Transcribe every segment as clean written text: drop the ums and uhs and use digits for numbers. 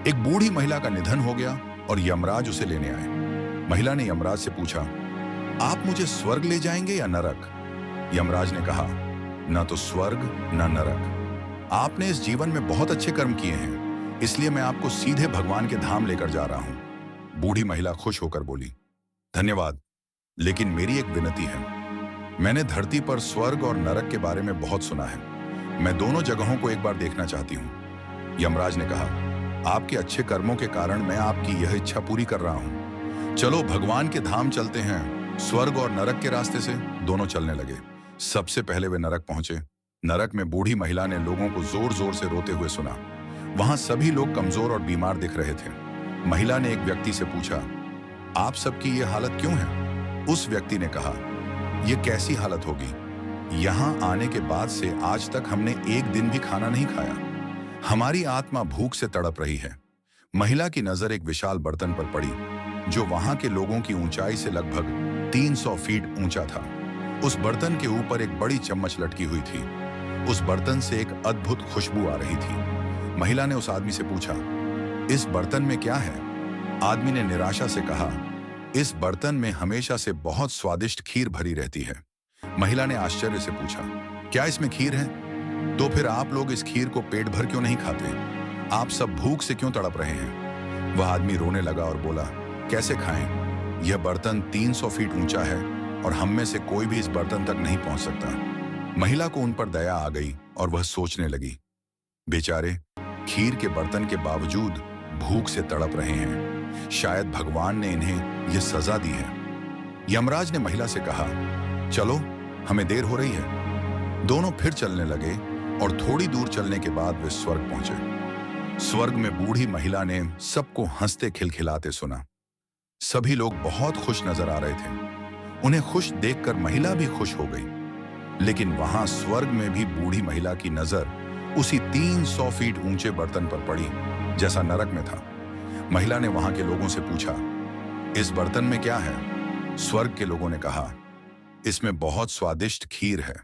एक बूढ़ी महिला का निधन हो गया और यमराज उसे लेने आए। महिला ने यमराज से पूछा, आप मुझे स्वर्ग ले जाएंगे या नरक? यमराज ने कहा, ना तो स्वर्ग ना नरक। आपने इस जीवन में बहुत अच्छे कर्म किए हैं, इसलिए मैं आपको सीधे भगवान के धाम लेकर जा रहा हूं। बूढ़ी महिला खुश होकर बोली, धन्यवाद, लेकिन मेरी एक विनती है। मैंने धरती पर स्वर्ग और नरक के बारे में बहुत सुना है। मैं दोनों जगहों को एक बार देखना चाहती हूँ। यमराज ने कहा, आपके अच्छे कर्मों के कारण मैं आपकी यह इच्छा पूरी कर रहा हूँ। चलो भगवान के धाम चलते हैं। स्वर्ग और नरक के रास्ते से दोनों चलने लगे। सबसे पहले वे नरक पहुंचे। नरक में बूढ़ी महिला ने लोगों को जोर जोर से रोते हुए सुना। वहां सभी लोग कमजोर और बीमार दिख रहे थे। महिला ने एक व्यक्ति से पूछा, आप सबकी ये हालत क्यों है? उस व्यक्ति ने कहा, ये कैसी हालत होगी? यहाँ आने के बाद से आज तक हमने एक दिन भी खाना नहीं खाया। हमारी आत्मा भूख से तड़प रही है। महिला की नजर एक विशाल बर्तन पर पड़ी, जो वहां के लोगों की ऊंचाई से लगभग 300 फीट ऊंचा था। उस बर्तन के ऊपर एक बड़ी चम्मच लटकी हुई थी। उस बर्तन से एक अद्भुत खुशबू आ रही थी। महिला ने उस आदमी से पूछा, इस बर्तन में क्या है? आदमी ने निराशा से कहा, इस बर्तन में हमेशा से बहुत स्वादिष्ट खीर भरी रहती है। महिला ने आश्चर्य से पूछा, क्या इसमें खीर है? तो फिर आप लोग इस खीर को पेट भर क्यों नहीं खाते? आप सब भूख से क्यों तड़प रहे हैं? वह आदमी रोने लगा और बोला, कैसे खाएं? यह बर्तन 300 फीट ऊंचा है और हम में से कोई भी इस बर्तन तक नहीं पहुंच सकता। महिला को उन पर दया आ गई और वह सोचने लगी, बेचारे खीर के बर्तन के बावजूद भूख से तड़प रहे हैं। शायद भगवान ने इन्हें यह सजा दी है। यमराज ने महिला से कहा, चलो हमें देर हो रही है। दोनों फिर चलने लगे और थोड़ी दूर चलने के बाद वे स्वर्ग पहुंचे। स्वर्ग में बूढ़ी महिला ने सबको हंसते खिलखिलाते सुना। सभी लोग बहुत खुश नजर आ रहे थे। उन्हें खुश देखकर महिला भी खुश हो गई। लेकिन वहां स्वर्ग में भी बूढ़ी महिला की नजर उसी 300 फीट ऊंचे बर्तन पर पड़ी, जैसा नरक में था। महिला ने वहां के लोगों से पूछा, इस बर्तन में क्या है? स्वर्ग के लोगों ने कहा, इसमें बहुत स्वादिष्ट खीर है।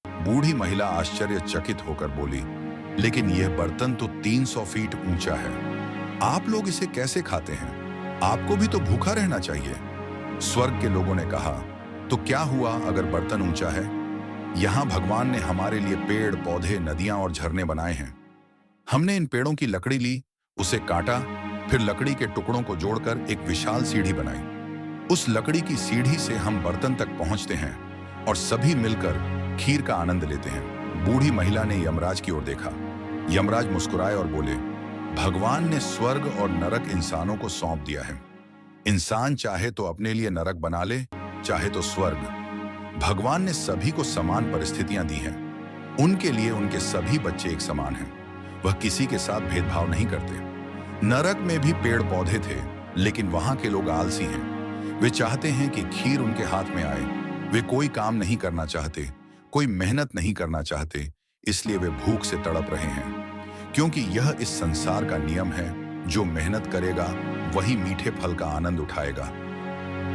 बूढ़ी महिला आश्चर्यचकित होकर बोली, लेकिन यह बर्तन तो 300 फीट ऊंचा है। आप लोग इसे कैसे खाते हैं? आपको भी तो भूखा रहना चाहिए। स्वर्ग के लोगों ने कहा, तो क्या हुआ अगर बर्तन ऊंचा है? यहां भगवान ने हमारे लिए पेड़ पौधे नदियां और झरने बनाए हैं। हमने इन पेड़ों की लकड़ी ली, उसे काटा, फिर लकड़ी के टुकड़ों को जोड़कर एक विशाल सीढ़ी बनाई। उस लकड़ी की सीढ़ी से हम बर्तन तक पहुंचते हैं और सभी मिलकर खीर का आनंद लेते हैं। बूढ़ी महिला ने यमराज की ओर देखा। यमराज मुस्कुराए और बोले, भगवान ने स्वर्ग और नरक इंसानों को सौंप दिया है। इंसान चाहे तो अपने लिए नरक बना ले, चाहे तो स्वर्ग। भगवान ने सभी को समान परिस्थितियां दी हैं। उनके लिए उनके सभी बच्चे एक समान हैं। वह किसी के साथ भेदभाव नहीं करते। नरक में भी पेड़ पौधे थे, लेकिन वहां के लोग आलसी हैं। वे चाहते हैं कि खीर उनके हाथ में आए। वे कोई काम नहीं करना चाहते, कोई मेहनत नहीं करना चाहते, इसलिए वे भूख से तड़प रहे हैं। क्योंकि यह इस संसार का नियम है, जो मेहनत करेगा वही मीठे फल का आनंद उठाएगा।